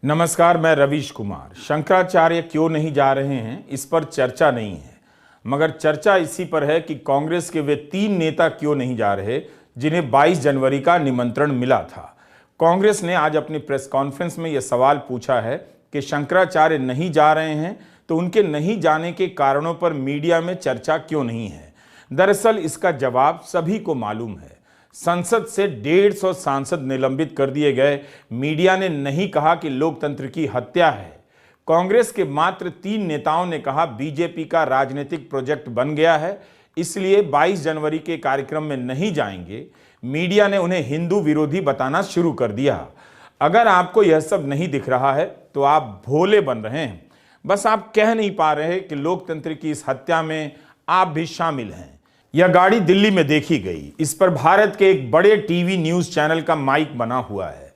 नमस्कार, मैं रवीश कुमार। शंकराचार्य क्यों नहीं जा रहे हैं, इस पर चर्चा नहीं है, मगर चर्चा इसी पर है कि कांग्रेस के वे 3 नेता क्यों नहीं जा रहे जिन्हें 22 जनवरी का निमंत्रण मिला था। कांग्रेस ने आज अपनी प्रेस कॉन्फ्रेंस में यह सवाल पूछा है कि शंकराचार्य नहीं जा रहे हैं तो उनके नहीं जाने के कारणों पर मीडिया में चर्चा क्यों नहीं है। दरअसल इसका जवाब सभी को मालूम है। संसद से 150 सांसद निलंबित कर दिए गए, मीडिया ने नहीं कहा कि लोकतंत्र की हत्या है। कांग्रेस के मात्र 3 नेताओं ने कहा बीजेपी का राजनीतिक प्रोजेक्ट बन गया है, इसलिए 22 जनवरी के कार्यक्रम में नहीं जाएंगे। मीडिया ने उन्हें हिंदू विरोधी बताना शुरू कर दिया। अगर आपको यह सब नहीं दिख रहा है तो आप भोले बन रहे हैं, बस आप कह नहीं पा रहे कि लोकतंत्र की इस हत्या में आप भी शामिल हैं। यह गाड़ी दिल्ली में देखी गई। इस पर भारत के एक बड़े टीवी न्यूज चैनल का माइक बना हुआ है।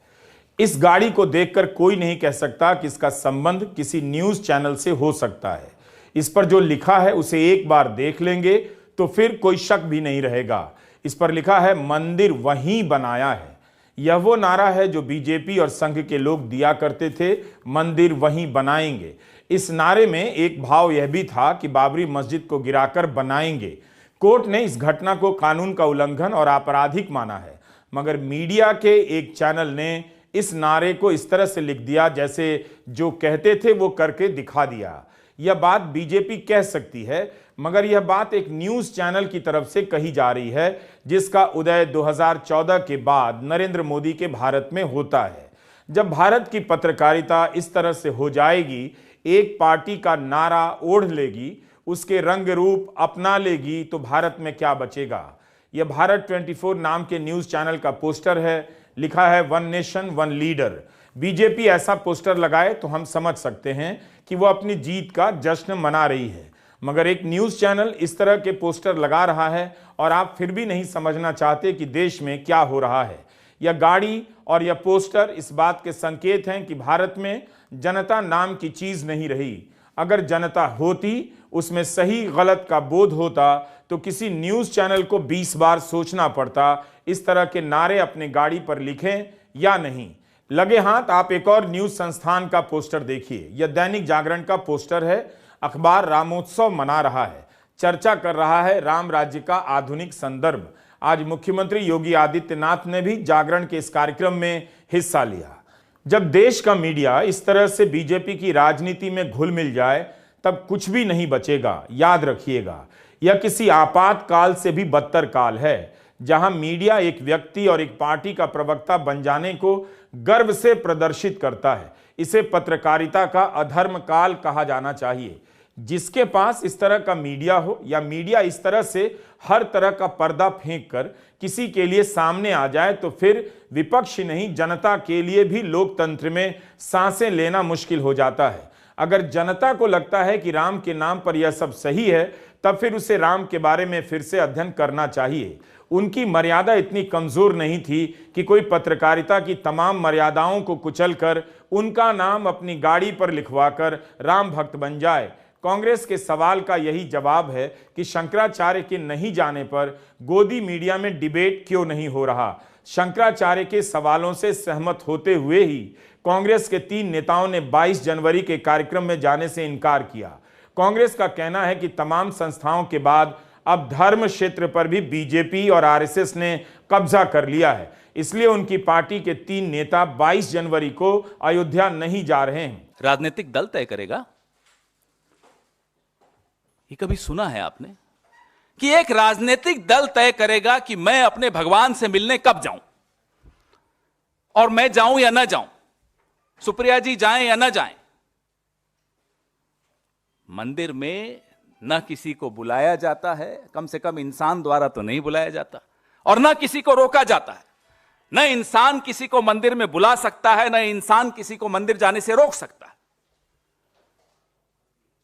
इस गाड़ी को देखकर कोई नहीं कह सकता कि इसका संबंध किसी न्यूज चैनल से हो सकता है। इस पर जो लिखा है उसे एक बार देख लेंगे तो फिर कोई शक भी नहीं रहेगा। इस पर लिखा है मंदिर वहीं बनाया है। यह वो नारा है जो बीजेपी और संघ के लोग दिया करते थे, मंदिर वहीं बनाएंगे। इस नारे में एक भाव यह भी था कि बाबरी मस्जिद को गिराकर बनाएंगे। कोर्ट ने इस घटना को कानून का उल्लंघन और आपराधिक माना है, मगर मीडिया के एक चैनल ने इस नारे को इस तरह से लिख दिया जैसे जो कहते थे वो करके दिखा दिया। यह बात बीजेपी कह सकती है, मगर यह बात एक न्यूज चैनल की तरफ से कही जा रही है जिसका उदय 2014 के बाद नरेंद्र मोदी के भारत में होता है। जब भारत की पत्रकारिता इस तरह से हो जाएगी, एक पार्टी का नारा ओढ़ लेगी, उसके रंग रूप अपना लेगी, तो भारत में क्या बचेगा। यह भारत 24 नाम के न्यूज चैनल का पोस्टर है। लिखा है one nation one leader. BJP ऐसा पोस्टर लगाए तो हम समझ सकते हैं कि वह अपनी जीत का जश्न मना रही है, मगर एक न्यूज चैनल इस तरह के पोस्टर लगा रहा है और आप फिर भी नहीं समझना चाहते कि देश में क्या हो रहा है। यह गाड़ी और यह पोस्टर इस बात के संकेत हैं कि भारत में जनता नाम की चीज नहीं रही। अगर जनता होती, उसमें सही गलत का बोध होता, तो किसी न्यूज चैनल को 20 बार सोचना पड़ता इस तरह के नारे अपने गाड़ी पर लिखें या नहीं। लगे हाथ आप एक और न्यूज संस्थान का पोस्टर देखिए। यह दैनिक जागरण का पोस्टर है। अखबार रामोत्सव मना रहा है, चर्चा कर रहा है राम राज्य का आधुनिक संदर्भ। आज मुख्यमंत्री योगी आदित्यनाथ ने भी जागरण के इस कार्यक्रम में हिस्सा लिया। जब देश का मीडिया इस तरह से बीजेपी की राजनीति में घुल मिल जाए तब कुछ भी नहीं बचेगा। याद रखिएगा, यह किसी आपातकाल से भी बदतर काल है, जहां मीडिया एक व्यक्ति और एक पार्टी का प्रवक्ता बन जाने को गर्व से प्रदर्शित करता है। इसे पत्रकारिता का अधर्म काल कहा जाना चाहिए। जिसके पास इस तरह का मीडिया हो या मीडिया इस तरह से हर तरह का पर्दा फेंक कर किसी के लिए सामने आ जाए तो फिर विपक्ष नहीं, जनता के लिए भी लोकतंत्र में सांसें लेना मुश्किल हो जाता है। अगर जनता को लगता है कि राम के नाम पर यह सब सही है, तब फिर उसे राम के बारे में फिर से अध्ययन करना चाहिए। उनकी मर्यादा इतनी कमजोर नहीं थी कि कोई पत्रकारिता की तमाम मर्यादाओं को कुचलकर उनका नाम अपनी गाड़ी पर लिखवाकर राम भक्त बन जाए। कांग्रेस के सवाल का यही जवाब है कि शंकराचार्य के नहीं जाने पर गोदी मीडिया में डिबेट क्यों नहीं हो रहा। शंकराचार्य के सवालों से सहमत होते हुए ही कांग्रेस के 3 नेताओं ने 22 जनवरी के कार्यक्रम में जाने से इनकार किया। कांग्रेस का कहना है कि तमाम संस्थाओं के बाद अब धर्म क्षेत्र पर भी बीजेपी और आरएसएस ने कब्जा कर लिया है, इसलिए उनकी पार्टी के 3 नेता 22 जनवरी को अयोध्या नहीं जा रहे हैं। राजनीतिक दल तय करेगा। ये कभी सुना है आपने कि एक राजनीतिक दल तय करेगा कि मैं अपने भगवान से मिलने कब जाऊं, और मैं जाऊं या ना जाऊं, सुप्रिया जी जाएं या ना जाएं। मंदिर में न किसी को बुलाया जाता है, कम से कम इंसान द्वारा तो नहीं बुलाया जाता, और न किसी को रोका जाता है। न इंसान किसी को मंदिर में बुला सकता है, न इंसान किसी को मंदिर जाने से रोक सकता है।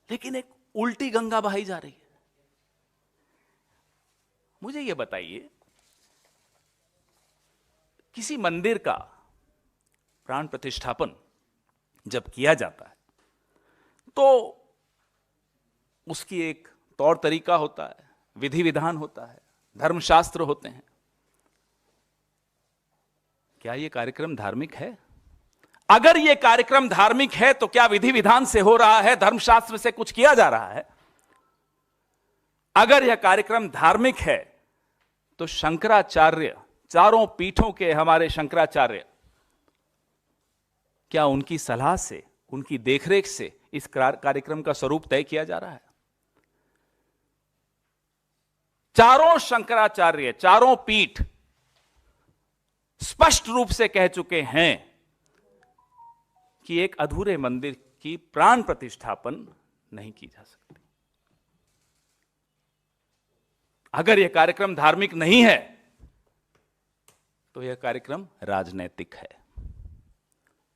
लेकिन एक उल्टी गंगा बहाई जा रही है। मुझे यह बताइए, किसी मंदिर का प्राण प्रतिष्ठापन जब किया जाता है तो उसकी एक तौर तरीका होता है, विधि विधान होता है, धर्मशास्त्र होते हैं। क्या यह कार्यक्रम धार्मिक है? अगर यह कार्यक्रम धार्मिक है तो क्या विधि विधान से हो रहा है, धर्मशास्त्र से कुछ किया जा रहा है? अगर यह कार्यक्रम धार्मिक है तो शंकराचार्य, चारों पीठों के हमारे शंकराचार्य, क्या उनकी सलाह से, उनकी देखरेख से इस कार्यक्रम का स्वरूप तय किया जा रहा है? चारों शंकराचार्य, चारों पीठ स्पष्ट रूप से कह चुके हैं कि एक अधूरे मंदिर की प्राण प्रतिष्ठापन नहीं की जा सकती। अगर यह कार्यक्रम धार्मिक नहीं है तो यह कार्यक्रम राजनैतिक है।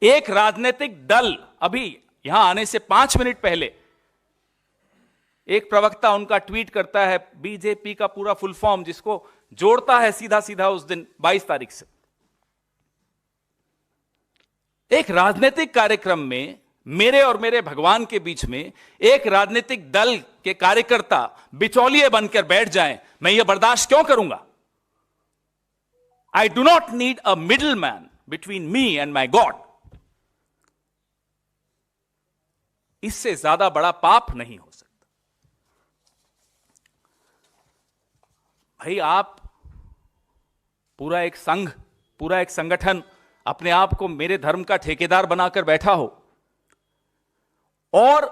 एक राजनीतिक दल, अभी यहां आने से 5 मिनट पहले एक प्रवक्ता उनका ट्वीट करता है, बीजेपी का पूरा फुल फॉर्म, जिसको जोड़ता है सीधा सीधा उस दिन 22 तारीख से। एक राजनीतिक कार्यक्रम में मेरे और मेरे भगवान के बीच में एक राजनीतिक दल के कार्यकर्ता बिचौलिए बनकर बैठ जाएं, मैं यह बर्दाश्त क्यों करूंगा? I do not need a middle man between me and my God. इससे ज्यादा बड़ा पाप नहीं हो सकता। भाई, आप पूरा एक संघ, पूरा एक संगठन अपने आप को मेरे धर्म का ठेकेदार बनाकर बैठा हो और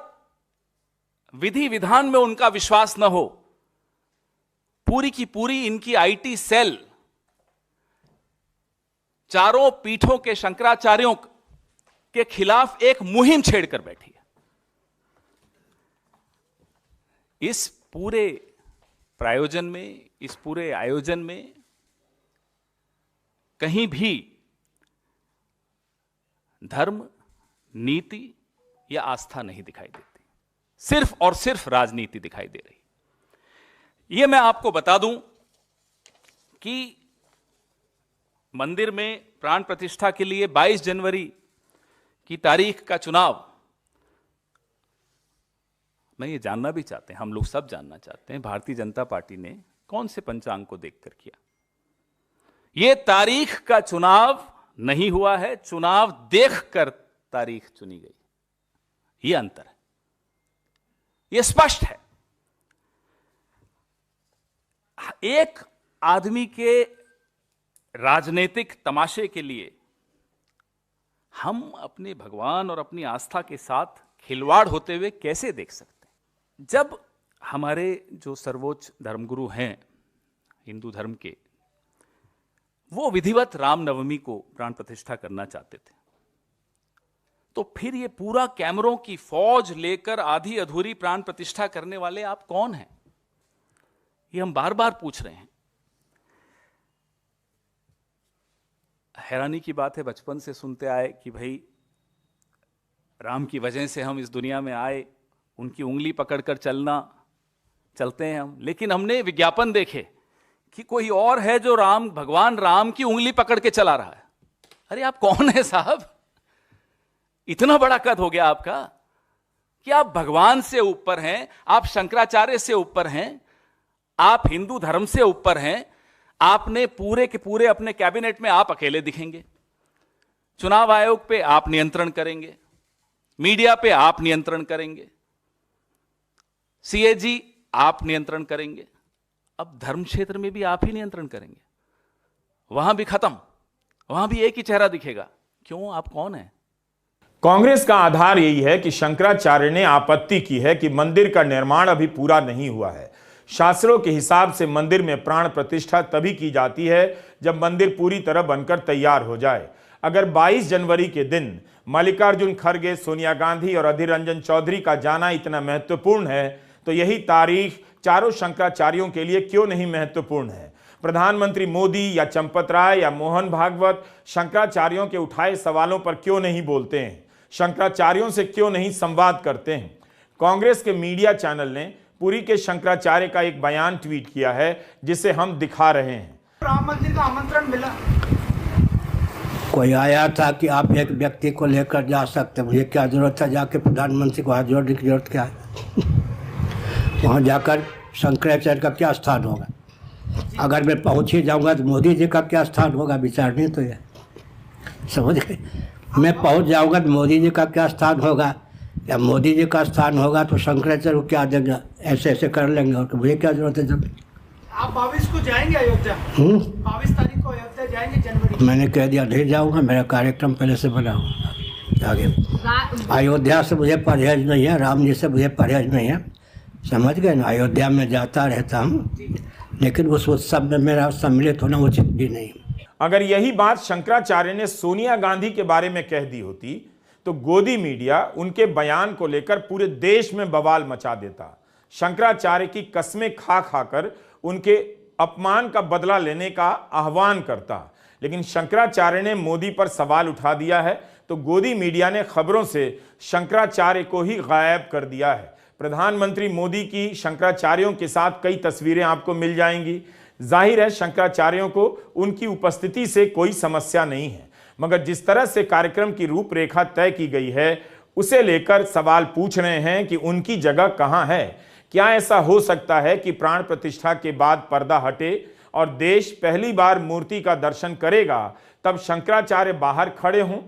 विधि विधान में उनका विश्वास न हो, पूरी की पूरी इनकी आईटी सेल चारों पीठों के शंकराचार्यों के खिलाफ एक मुहिम छेड़कर बैठी है। इस पूरे प्रायोजन में, इस पूरे आयोजन में कहीं भी धर्म, नीति या आस्था नहीं दिखाई देती, सिर्फ और सिर्फ राजनीति दिखाई दे रही। यह मैं आपको बता दूं कि मंदिर में प्राण प्रतिष्ठा के लिए 22 जनवरी की तारीख का चुनाव, मैं ये जानना भी चाहते हैं, हम लोग सब जानना चाहते हैं, भारतीय जनता पार्टी ने कौन से पंचांग को देखकर किया? यह तारीख का चुनाव नहीं हुआ है, चुनाव देखकर तारीख चुनी गई। यह अंतर है, यह स्पष्ट है। एक आदमी के राजनीतिक तमाशे के लिए हम अपने भगवान और अपनी आस्था के साथ खिलवाड़ होते हुए कैसे देख सकते हैं? जब हमारे जो सर्वोच्च धर्मगुरु हैं हिंदू धर्म के, वो विधिवत रामनवमी को प्राण प्रतिष्ठा करना चाहते थे, तो फिर ये पूरा कैमरों की फौज लेकर आधी अधूरी प्राण प्रतिष्ठा करने वाले आप कौन हैं? ये हम बार बार पूछ रहे हैं। हैरानी की बात है, बचपन से सुनते आए कि भाई राम की वजह से हम इस दुनिया में आए, उनकी उंगली पकड़कर चलते हैं हम, लेकिन हमने विज्ञापन देखे कि कोई और है जो भगवान राम की उंगली पकड़ के चला रहा है। अरे आप कौन है साहब? इतना बड़ा कद हो गया आपका कि आप भगवान से ऊपर हैं, आप शंकराचार्य से ऊपर हैं, आप हिंदू धर्म से ऊपर हैं। आपने पूरे के पूरे अपने कैबिनेट में आप अकेले दिखेंगे, चुनाव आयोग पे आप नियंत्रण करेंगे, मीडिया पे आप नियंत्रण करेंगे, सीएजी आप नियंत्रण करेंगे, अब धर्म क्षेत्र में भी आप ही नियंत्रण करेंगे। वहां भी खत्म, वहां भी एक ही चेहरा दिखेगा। क्यों? आप कौन है? कांग्रेस का आधार यही है कि शंकराचार्य ने आपत्ति की है कि मंदिर का निर्माण अभी पूरा नहीं हुआ है। शास्त्रों के हिसाब से मंदिर में प्राण प्रतिष्ठा तभी की जाती है जब मंदिर पूरी तरह बनकर तैयार हो जाए। अगर 22 जनवरी के दिन मल्लिकार्जुन खड़गे, सोनिया गांधी और अधीर रंजन चौधरी का जाना इतना महत्वपूर्ण है, तो यही तारीख चारों शंकराचार्यों के लिए क्यों नहीं महत्वपूर्ण है? प्रधानमंत्री मोदी या चंपत राय या मोहन भागवत शंकराचार्यों के उठाए सवालों पर क्यों नहीं बोलते हैं? शंकराचार्यों से क्यों नहीं संवाद करते हैं? कांग्रेस के मीडिया चैनल ने पुरी के शंकराचार्य का एक बयान ट्वीट किया है, जिसे हम दिखा रहे हैं। राम मंदिर का आमंत्रण मिला, कोई आया था कि आप एक व्यक्ति को लेकर जा सकते, मुझे क्या जरूरत है जाके प्रधानमंत्री को हाथ जोड़ने की जरूरत क्या है? वहाँ जाकर शंकराचार्य का क्या स्थान होगा? अगर मैं पहुँच ही जाऊँगा तो मोदी जी का क्या स्थान होगा? विचार नहीं तो ये समझ गए। मैं पहुंच जाऊंगा तो मोदी जी का क्या स्थान होगा, या मोदी जी का स्थान होगा तो शंकराचार्य को क्या देगा, ऐसे ऐसे कर लेंगे और मुझे क्या जरूरत है। जब आप 22 को जाएंगे अयोध्या, 22 तारीख को अयोध्या जाएंगे जनवरी। मैंने कह दिया नहीं जाऊंगा, मेरा कार्यक्रम पहले से बना हुआ आगे। अयोध्या से मुझे परहेज नहीं है, राम जी से मुझे परहेज नहीं है, समझ गए ना। अयोध्या में जाता रहता हूँ, लेकिन उस उत्सव में मेरा सम्मिलित होना उचित भी नहीं। अगर यही बात शंकराचार्य ने सोनिया गांधी के बारे में कह दी होती तो गोदी मीडिया उनके बयान को लेकर पूरे देश में बवाल मचा देता, शंकराचार्य की कस्में खा खाकर उनके अपमान का बदला लेने का आह्वान करता। लेकिन शंकराचार्य ने मोदी पर सवाल उठा दिया है तो गोदी मीडिया ने खबरों से शंकराचार्य को ही गायब कर दिया है। प्रधानमंत्री मोदी की शंकराचार्यों के साथ कई तस्वीरें आपको मिल जाएंगी। जाहिर है शंकराचार्यों को उनकी उपस्थिति से कोई समस्या नहीं है, मगर जिस तरह से कार्यक्रम की रूपरेखा तय की गई है उसे लेकर सवाल पूछ रहे हैं कि उनकी जगह कहां है। क्या ऐसा हो सकता है कि प्राण प्रतिष्ठा के बाद पर्दा हटे और देश पहली बार मूर्ति का दर्शन करेगा तब शंकराचार्य बाहर खड़े हों?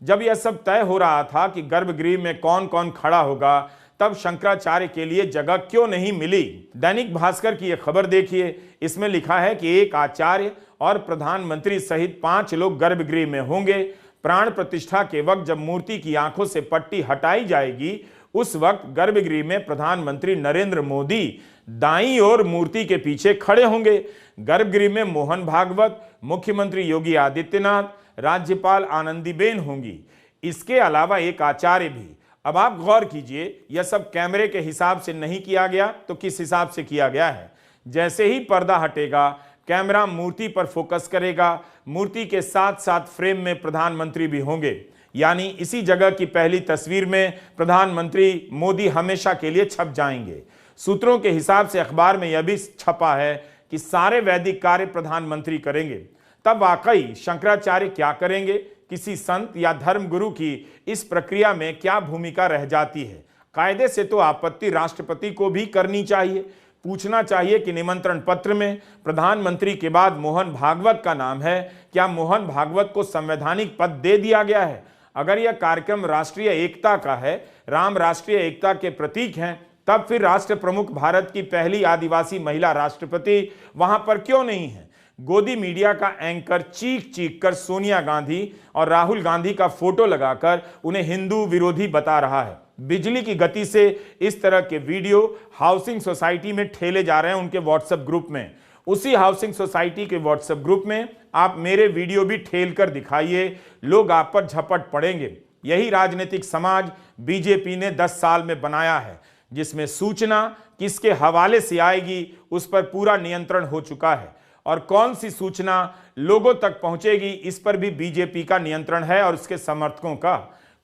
जब यह सब तय हो रहा था कि गर्भगृह में कौन कौन खड़ा होगा तब शंकराचार्य के लिए जगह क्यों नहीं मिली? दैनिक भास्कर की यह खबर देखिए, इसमें लिखा है कि एक आचार्य और प्रधानमंत्री सहित 5 लोग गर्भगृह में होंगे। प्राण प्रतिष्ठा के वक्त जब मूर्ति की आंखों से पट्टी हटाई जाएगी उस वक्त गर्भगृह में प्रधानमंत्री नरेंद्र मोदी दाईं ओर मूर्ति के पीछे खड़े होंगे। गर्भगृह में मोहन भागवत, मुख्यमंत्री योगी आदित्यनाथ, राज्यपाल आनंदीबेन होंगी। इसके अलावा एक आचार्य भी। अब आप गौर कीजिए, यह सब कैमरे के हिसाब से नहीं किया गया तो किस हिसाब से किया गया है? जैसे ही पर्दा हटेगा कैमरा मूर्ति पर फोकस करेगा, मूर्ति के साथ साथ फ्रेम में प्रधानमंत्री भी होंगे, यानी इसी जगह की पहली तस्वीर में प्रधानमंत्री मोदी हमेशा के लिए छप जाएंगे। सूत्रों के हिसाब से अखबार में यह भी छपा है कि सारे वैदिक कार्य प्रधानमंत्री करेंगे। तब वाकई शंकराचार्य क्या करेंगे? किसी संत या धर्मगुरु की इस प्रक्रिया में क्या भूमिका रह जाती है? कायदे से तो आपत्ति राष्ट्रपति को भी करनी चाहिए, पूछना चाहिए कि निमंत्रण पत्र में प्रधानमंत्री के बाद मोहन भागवत का नाम है, क्या मोहन भागवत को संवैधानिक पद दे दिया गया है? अगर यह कार्यक्रम राष्ट्रीय एकता का है, राम राष्ट्रीय एकता के प्रतीक हैं, तब फिर राष्ट्र प्रमुख भारत की पहली आदिवासी महिला राष्ट्रपति वहां पर क्यों नहीं है? गोदी मीडिया का एंकर चीख चीख कर सोनिया गांधी और राहुल गांधी का फोटो लगाकर उन्हें हिंदू विरोधी बता रहा है। बिजली की गति से इस तरह के वीडियो हाउसिंग सोसाइटी में ठेले जा रहे हैं उनके व्हाट्सएप ग्रुप में। उसी हाउसिंग सोसाइटी के व्हाट्सएप ग्रुप में आप मेरे वीडियो भी ठेल कर दिखाइए, लोग आप पर झपट पड़ेंगे। यही राजनीतिक समाज बीजेपी ने 10 साल में बनाया है, जिसमें सूचना किसके हवाले से आएगी उस पर पूरा नियंत्रण हो चुका है, और कौन सी सूचना लोगों तक पहुंचेगी इस पर भी बीजेपी का नियंत्रण है और उसके समर्थकों का।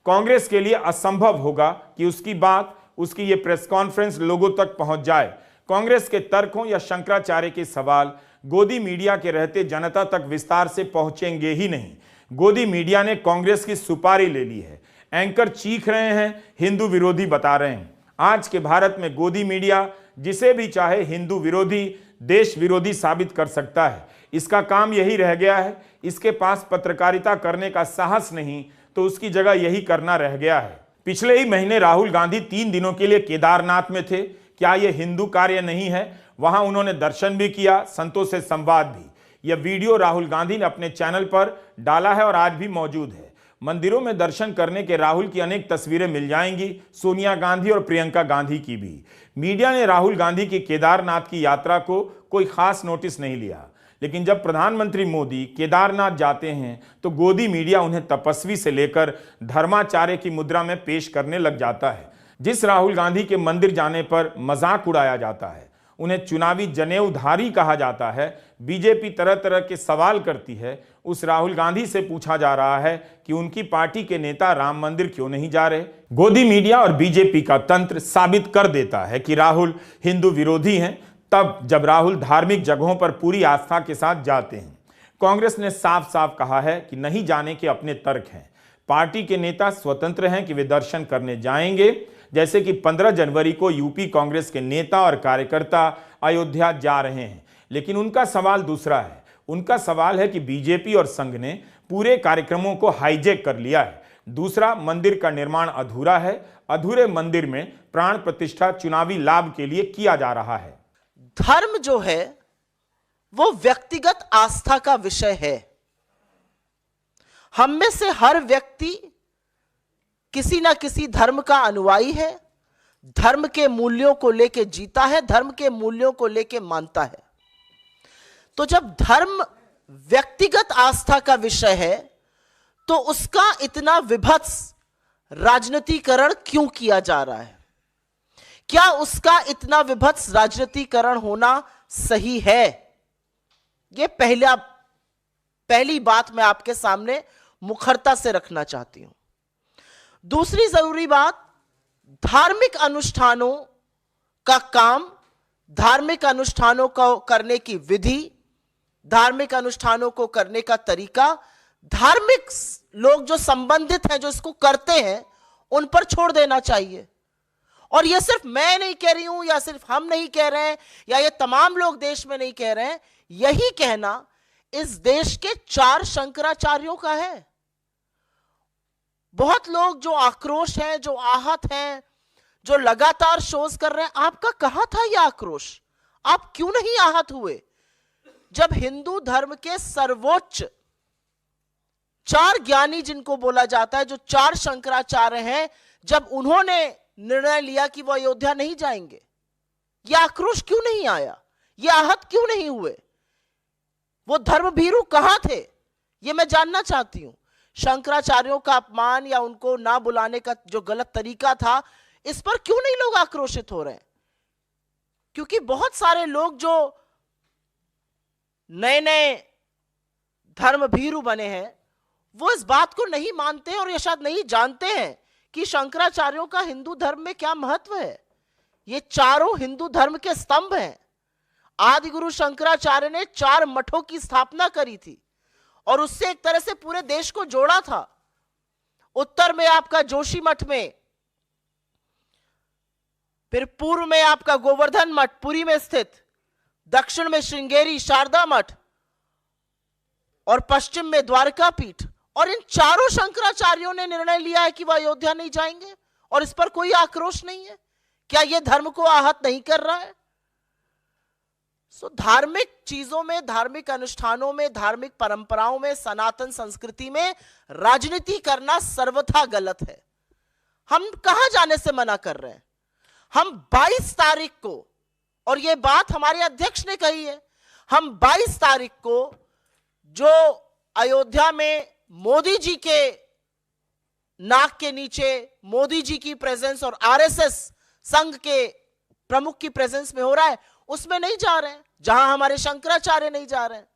कांग्रेस के लिए असंभव होगा कि उसकी बात, उसकी ये प्रेस कॉन्फ्रेंस लोगों तक पहुंच जाए। कांग्रेस के तर्कों या शंकराचार्य के सवाल गोदी मीडिया के रहते जनता तक विस्तार से पहुंचेंगे ही नहीं। गोदी मीडिया ने कांग्रेस की सुपारी ले ली है। एंकर चीख रहे हैं, हिंदू विरोधी बता रहे हैं। आज के भारत में गोदी मीडिया जिसे भी चाहे हिंदू विरोधी, देश विरोधी साबित कर सकता है। इसका काम यही रह गया है। इसके पास पत्रकारिता करने का साहस नहीं तो उसकी जगह यही करना रह गया है। पिछले ही महीने राहुल गांधी 3 दिनों के लिए केदारनाथ में थे। क्या यह हिंदू कार्य नहीं है? वहां उन्होंने दर्शन भी किया, संतों से संवाद भी। यह वीडियो राहुल गांधी ने अपने चैनल पर डाला है और आज भी मौजूद है। मंदिरों में दर्शन करने के राहुल की अनेक तस्वीरें मिल जाएंगी, सोनिया गांधी और प्रियंका गांधी की भी। मीडिया ने राहुल गांधी की केदारनाथ की यात्रा को कोई खास नोटिस नहीं लिया, लेकिन जब प्रधानमंत्री मोदी केदारनाथ जाते हैं तो गोदी मीडिया उन्हें तपस्वी से लेकर धर्माचार्य की मुद्रा में पेश करने लग जाता है। जिस राहुल गांधी के मंदिर जाने पर मजाक उड़ाया जाता है, उन्हें चुनावी जनेऊधारी कहा जाता है, बीजेपी तरह तरह के सवाल करती है, उस राहुल गांधी से पूछा जा रहा है कि उनकी पार्टी के नेता राम मंदिर क्यों नहीं जा रहे। गोदी मीडिया और बीजेपी का तंत्र साबित कर देता है कि राहुल हिंदू विरोधी हैं तब जब राहुल धार्मिक जगहों पर पूरी आस्था के साथ जाते हैं। कांग्रेस ने साफ साफ कहा है कि नहीं जाने के अपने तर्क हैं। पार्टी के नेता स्वतंत्र हैं कि वे दर्शन करने जाएंगे, जैसे कि 15 जनवरी को यूपी कांग्रेस के नेता और कार्यकर्ता अयोध्या जा रहे हैं। लेकिन उनका सवाल दूसरा है। उनका सवाल है कि बीजेपी और संघ ने पूरे कार्यक्रमों को हाईजैक कर लिया है। दूसरा, मंदिर का निर्माण अधूरा है, अधूरे मंदिर में प्राण प्रतिष्ठा चुनावी लाभ के लिए किया जा रहा है। धर्म जो है वो व्यक्तिगत आस्था का विषय है। हम में से हर व्यक्ति किसी ना किसी धर्म का अनुयायी है, धर्म के मूल्यों को लेके जीता है, धर्म के मूल्यों को लेके मानता है। तो जब धर्म व्यक्तिगत आस्था का विषय है तो उसका इतना विभत्स राजनीतिकरण क्यों किया जा रहा है? क्या उसका इतना विभत्स राजनीतिकरण होना सही है? यह पहली बात मैं आपके सामने मुखरता से रखना चाहती हूं। दूसरी जरूरी बात, धार्मिक अनुष्ठानों का काम, धार्मिक अनुष्ठानों को करने की विधि, धार्मिक अनुष्ठानों को करने का तरीका, धार्मिक लोग जो संबंधित हैं, जो इसको करते हैं, उन पर छोड़ देना चाहिए। और यह सिर्फ मैं नहीं कह रही हूं, या सिर्फ हम नहीं कह रहे हैं, या ये तमाम लोग देश में नहीं कह रहे हैं। यही कहना इस देश के 4 शंकराचार्यों का है। बहुत लोग जो आक्रोश हैं, जो आहत हैं, जो लगातार शोज कर रहे हैं, आपका कहां था यह आक्रोश? आप क्यों नहीं आहत हुए जब हिंदू धर्म के सर्वोच्च 4 ज्ञानी जिनको बोला जाता है, जो 4 शंकराचार्य हैं, जब उन्होंने निर्णय लिया कि वो अयोध्या नहीं जाएंगे? यह आक्रोश क्यों नहीं आया? ये आहत क्यों नहीं हुए? वो धर्मभीरू कहां थे? ये मैं जानना चाहती हूं। शंकराचार्यों का अपमान या उनको ना बुलाने का जो गलत तरीका था, इस पर क्यों नहीं लोग आक्रोशित हो रहे हैं? क्योंकि बहुत सारे लोग जो नए नए धर्मभीरू बने हैं, वो इस बात को नहीं मानते और ये शायद नहीं जानते हैं कि शंकराचार्यों का हिंदू धर्म में क्या महत्व है। ये चारों हिंदू धर्म के स्तंभ हैं। आदि गुरु शंकराचार्य ने 4 मठों की स्थापना करी थी और उससे एक तरह से पूरे देश को जोड़ा था। उत्तर में आपका जोशी मठ में, फिर पूर्व में आपका गोवर्धन मठ पुरी में स्थित, दक्षिण में श्रृंगेरी शारदा मठ और पश्चिम में द्वारका पीठ। और इन चारों शंकराचार्यों ने निर्णय लिया है कि वह अयोध्या नहीं जाएंगे और इस पर कोई आक्रोश नहीं है। क्या यह धर्म को आहत नहीं कर रहा है? धार्मिक चीजों में, धार्मिक अनुष्ठानों में, धार्मिक परंपराओं में, सनातन संस्कृति में राजनीति करना सर्वथा गलत है। हम कहां जाने से मना कर रहे हैं? हम 22 तारीख को, और यह बात हमारे अध्यक्ष ने कही है, हम 22 तारीख को जो अयोध्या में मोदी जी के नाक के नीचे मोदी जी की प्रेजेंस और आरएसएस संघ के प्रमुख की प्रेजेंस में हो रहा है, उसमें नहीं जा रहे हैं। जहां हमारे शंकराचार्य नहीं जा रहे हैं,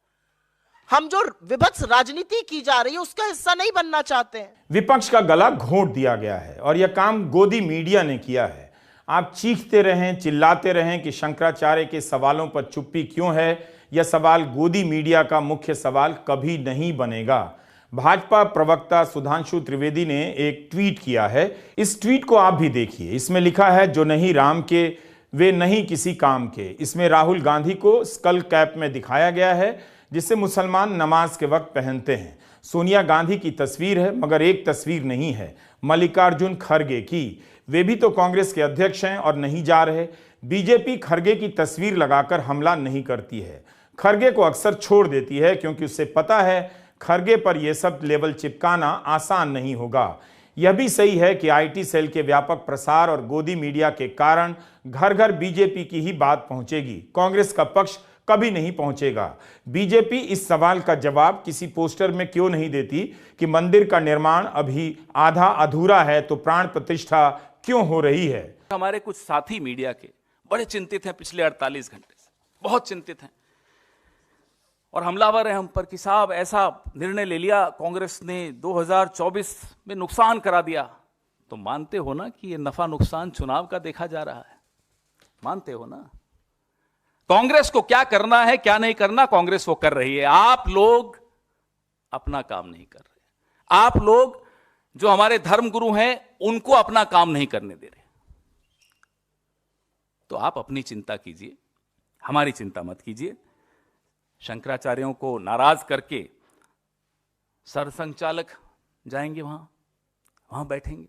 हम जो विभत्स राजनीति की जा रही है उसका हिस्सा नहीं बनना चाहते हैं। विपक्ष का गला घोंट दिया गया है और यह काम गोदी मीडिया ने किया है। आप चीखते रहें, चिल्लाते रहें कि शंकराचार्य के सवालों पर चुप्पी क्यों है, यह सवाल गोदी मीडिया का मुख्य सवाल कभी नहीं बनेगा। भाजपा प्रवक्ता सुधांशु त्रिवेदी ने एक ट्वीट किया है। इस ट्वीट को आप भी देखिए। इसमें लिखा है, जो नहीं राम के वे नहीं किसी काम के। इसमें राहुल गांधी को स्कल कैप में दिखाया गया है, जिसे मुसलमान नमाज के वक्त पहनते हैं। सोनिया गांधी की तस्वीर है, मगर एक तस्वीर नहीं है मल्लिकार्जुन खड़गे की। वे भी तो कांग्रेस के अध्यक्ष हैं और नहीं जा रहे। बीजेपी खड़गे की तस्वीर लगाकर हमला नहीं करती है, खड़गे को अक्सर छोड़ देती है, क्योंकि उसे पता है खड़गे पर यह सब लेबल चिपकाना आसान नहीं होगा। यह भी सही है कि आईटी सेल के व्यापक प्रसार और गोदी मीडिया के कारण घर घर बीजेपी की ही बात पहुंचेगी, कांग्रेस का पक्ष कभी नहीं पहुंचेगा। बीजेपी इस सवाल का जवाब किसी पोस्टर में क्यों नहीं देती कि मंदिर का निर्माण अभी आधा अधूरा है तो प्राण प्रतिष्ठा क्यों हो रही है? हमारे कुछ साथी मीडिया के बड़े चिंतित हैं, पिछले 48 घंटे से बहुत चिंतित हैं और हमलावर है हम पर कि साहब ऐसा निर्णय ले लिया कांग्रेस ने, 2024 में नुकसान करा दिया। तो मानते हो ना कि ये नफा नुकसान चुनाव का देखा जा रहा है? मानते हो ना? कांग्रेस को क्या करना है क्या नहीं करना, कांग्रेस वो कर रही है। आप लोग अपना काम नहीं कर रहे। आप लोग जो हमारे धर्मगुरु हैं उनको अपना काम नहीं करने दे रहे। तो आप अपनी चिंता कीजिए, हमारी चिंता मत कीजिए। शंकराचार्यों को नाराज करके सरसंघचालक जाएंगे वहां, वहां बैठेंगे,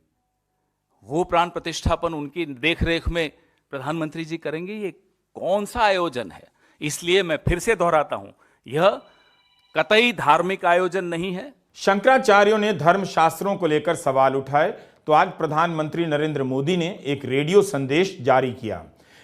वो प्राण प्रतिष्ठापन उनकी देखरेख में प्रधानमंत्री जी करेंगे। ये कौन सा आयोजन है? इसलिए मैं फिर से दोहराता हूं, यह कतई धार्मिक आयोजन नहीं है। शंकराचार्यों ने धर्म शास्त्रों को लेकर सवाल उठाए तो आज प्रधानमंत्री नरेंद्र मोदी ने एक रेडियो संदेश जारी किया।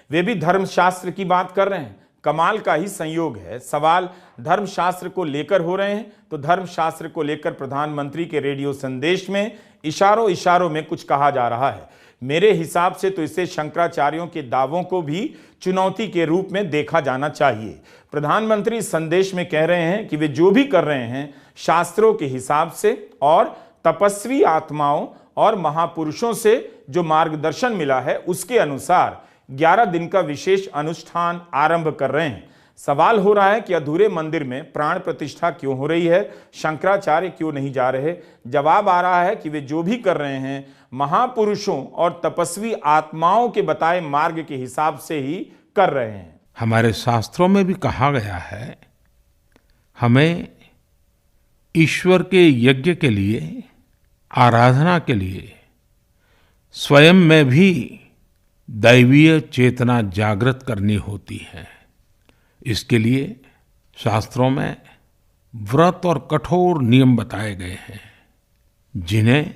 वे भी धर्मशास्त्र की बात कर रहे हैं। कमाल का ही संयोग है, सवाल धर्मशास्त्र को लेकर हो रहे हैं तो धर्मशास्त्र को लेकर प्रधानमंत्री के रेडियो संदेश में इशारों इशारों में कुछ कहा जा रहा है। मेरे हिसाब से तो इसे शंकराचार्यों के दावों को भी चुनौती के रूप में देखा जाना चाहिए। प्रधानमंत्री इस संदेश में कह रहे हैं कि वे जो भी कर रहे हैं शास्त्रों के हिसाब से और तपस्वी आत्माओं और महापुरुषों से जो मार्गदर्शन मिला है उसके अनुसार 11 दिन का विशेष अनुष्ठान आरंभ कर रहे हैं। सवाल हो रहा है कि अधूरे मंदिर में प्राण प्रतिष्ठा क्यों हो रही है, शंकराचार्य क्यों नहीं जा रहे? जवाब आ रहा है कि वे जो भी कर रहे हैं महापुरुषों और तपस्वी आत्माओं के बताए मार्ग के हिसाब से ही कर रहे हैं। हमारे शास्त्रों में भी कहा गया है, हमें ईश्वर के यज्ञ के लिए, आराधना के लिए स्वयं में भी दैवीय चेतना जागृत करनी होती है। इसके लिए शास्त्रों में व्रत और कठोर नियम बताए गए हैं जिन्हें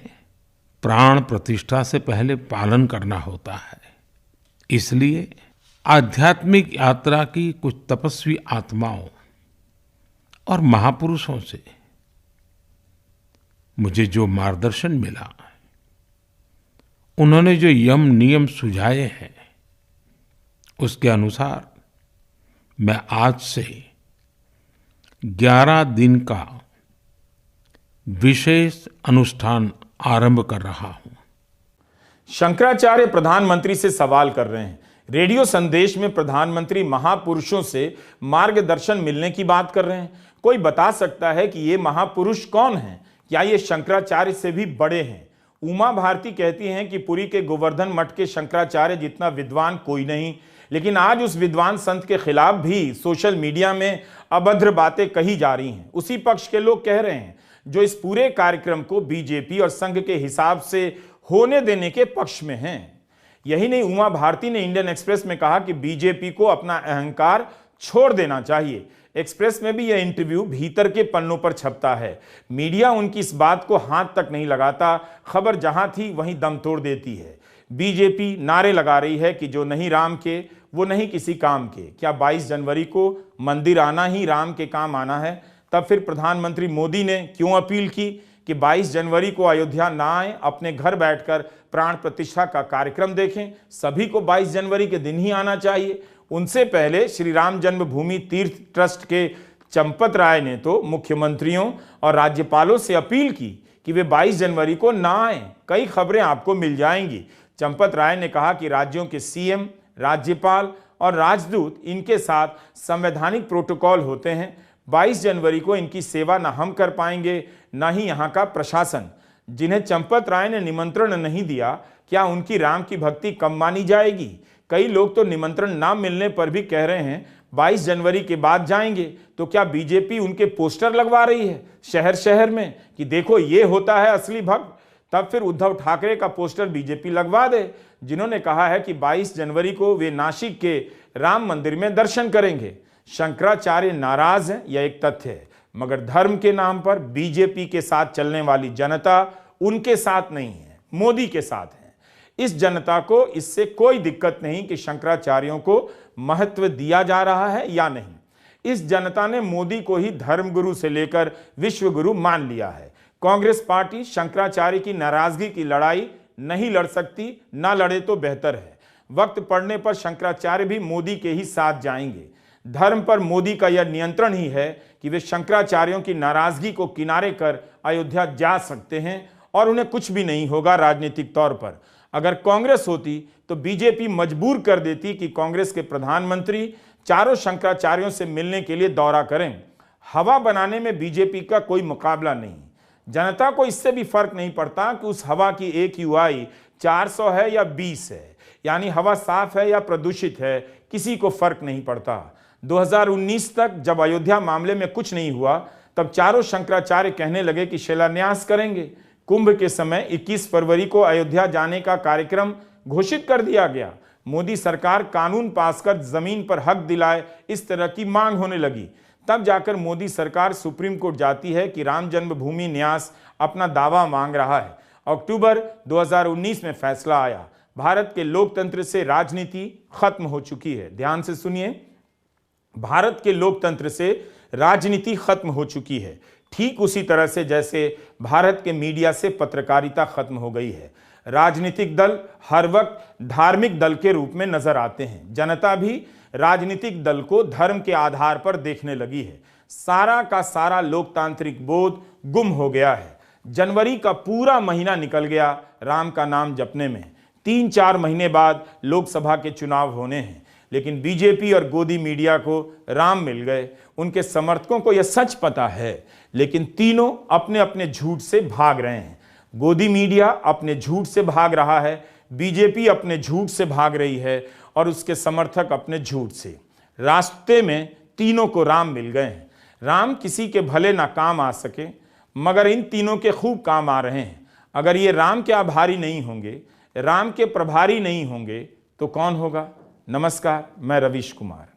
प्राण प्रतिष्ठा से पहले पालन करना होता है। इसलिए आध्यात्मिक यात्रा की कुछ तपस्वी आत्माओं और महापुरुषों से मुझे जो मार्गदर्शन मिला, उन्होंने जो यम नियम सुझाए हैं, उसके अनुसार मैं आज से 11 दिन का विशेष अनुष्ठान आरंभ कर रहा हूं। शंकराचार्य प्रधानमंत्री से सवाल कर रहे हैं। रेडियो संदेश में प्रधानमंत्री महापुरुषों से मार्गदर्शन मिलने की बात कर रहे हैं। कोई बता सकता है कि ये महापुरुष कौन हैं? क्या ये शंकराचार्य से भी बड़े हैं? उमा भारती कहती हैं कि पुरी के गोवर्धन मठ के शंकराचार्य जितना विद्वान कोई नहीं, लेकिन आज उस विद्वान संत के खिलाफ भी सोशल मीडिया में अभद्र बातें कही जा रही हैं। उसी पक्ष के लोग कह रहे हैं जो इस पूरे कार्यक्रम को बीजेपी और संघ के हिसाब से होने देने के पक्ष में हैं। यही नहीं, उमा भारती ने इंडियन एक्सप्रेस में कहा कि बीजेपी को अपना अहंकार छोड़ देना चाहिए। एक्सप्रेस में भी यह इंटरव्यू भीतर के पन्नों पर छपता है। मीडिया उनकी इस बात को हाथ तक नहीं लगाता, खबर जहां थी वहीं दम तोड़ देती है। बीजेपी नारे लगा रही है कि जो नहीं राम के वो नहीं किसी काम के। क्या 22 जनवरी को मंदिर आना ही राम के काम आना है? तब फिर प्रधानमंत्री मोदी ने क्यों अपील की कि 22 जनवरी को अयोध्या ना आए, अपने घर बैठकर प्राण प्रतिष्ठा का कार्यक्रम देखें? सभी को 22 जनवरी के दिन ही आना चाहिए। उनसे पहले श्री राम जन्मभूमि तीर्थ ट्रस्ट के चंपत राय ने तो मुख्यमंत्रियों और राज्यपालों से अपील की कि वे 22 जनवरी को ना आए। कई खबरें आपको मिल जाएंगी। चंपत राय ने कहा कि राज्यों के सीएम, राज्यपाल और राजदूत, इनके साथ संवैधानिक प्रोटोकॉल होते हैं। 22 जनवरी को इनकी सेवा न हम कर पाएंगे न ही यहाँ का प्रशासन। जिन्हें चंपत राय ने निमंत्रण नहीं दिया, क्या उनकी राम की भक्ति कम मानी जाएगी? कई लोग तो निमंत्रण ना मिलने पर भी कह रहे हैं 22 जनवरी के बाद जाएंगे। तो क्या बीजेपी उनके पोस्टर लगवा रही है शहर शहर में कि देखो ये होता है असली भक्त? तब फिर उद्धव ठाकरे का पोस्टर बीजेपी लगवा दे, जिन्होंने कहा है कि 22 जनवरी को वे नासिक के राम मंदिर में दर्शन करेंगे। शंकराचार्य नाराज हैं, यह एक तथ्य है, मगर धर्म के नाम पर बीजेपी के साथ चलने वाली जनता उनके साथ नहीं है, मोदी के साथ है। इस जनता को इससे कोई दिक्कत नहीं कि शंकराचार्यों को महत्व दिया जा रहा है या नहीं। इस जनता ने मोदी को ही धर्मगुरु से लेकर विश्व गुरु मान लिया है। कांग्रेस पार्टी शंकराचार्य की नाराजगी की लड़ाई नहीं लड़ सकती, ना लड़े तो बेहतर है। वक्त पड़ने पर शंकराचार्य भी मोदी के ही साथ जाएंगे। धर्म पर मोदी का यह नियंत्रण ही है कि वे शंकराचार्यों की नाराजगी को किनारे कर अयोध्या जा सकते हैं और उन्हें कुछ भी नहीं होगा राजनीतिक तौर पर। अगर कांग्रेस होती तो बीजेपी मजबूर कर देती कि कांग्रेस के प्रधानमंत्री चारों शंकराचार्यों से मिलने के लिए दौरा करें। हवा बनाने में बीजेपी का कोई मुकाबला नहीं। जनता को इससे भी फर्क नहीं पड़ता कि उस हवा की AQI 400 है या 20 है, यानी हवा साफ है या प्रदूषित है, किसी को फर्क नहीं पड़ता। 2019 तक जब अयोध्या मामले में कुछ नहीं हुआ, तब चारों शंकराचार्य कहने लगे कि शिलान्यास करेंगे। कुंभ के समय 21 फरवरी को अयोध्या जाने का कार्यक्रम घोषित कर दिया गया। मोदी सरकार कानून पास कर जमीन पर हक दिलाए, इस तरह की मांग होने लगी। तब जाकर मोदी सरकार सुप्रीम कोर्ट जाती है कि राम जन्मभूमि न्यास अपना दावा मांग रहा है। अक्टूबर 2019 में फैसला आया। भारत के लोकतंत्र से राजनीति खत्म हो चुकी है। ध्यान से सुनिए, भारत के लोकतंत्र से राजनीति खत्म हो चुकी है। ठीक उसी तरह से जैसे भारत के मीडिया से पत्रकारिता खत्म हो गई है। राजनीतिक दल हर वक्त धार्मिक दल के रूप में नजर आते हैं। जनता भी राजनीतिक दल को धर्म के आधार पर देखने लगी है। सारा का सारा लोकतांत्रिक बोध गुम हो गया है। जनवरी का पूरा महीना निकल गया राम का नाम जपने में। 3-4 महीने बाद लोकसभा के चुनाव होने हैं, लेकिन बीजेपी और गोदी मीडिया को राम मिल गए। उनके समर्थकों को यह सच पता है, लेकिन तीनों अपने अपने झूठ से भाग रहे हैं। गोदी मीडिया अपने झूठ से भाग रहा है, बीजेपी अपने झूठ से भाग रही है और उसके समर्थक अपने झूठ से। रास्ते में तीनों को राम मिल गए हैं। राम किसी के भले ना काम आ सके, मगर इन तीनों के खूब काम आ रहे हैं। अगर ये राम के आभारी नहीं होंगे, राम के प्रभारी नहीं होंगे, तो कौन होगा? नमस्कार, मैं रवीश कुमार।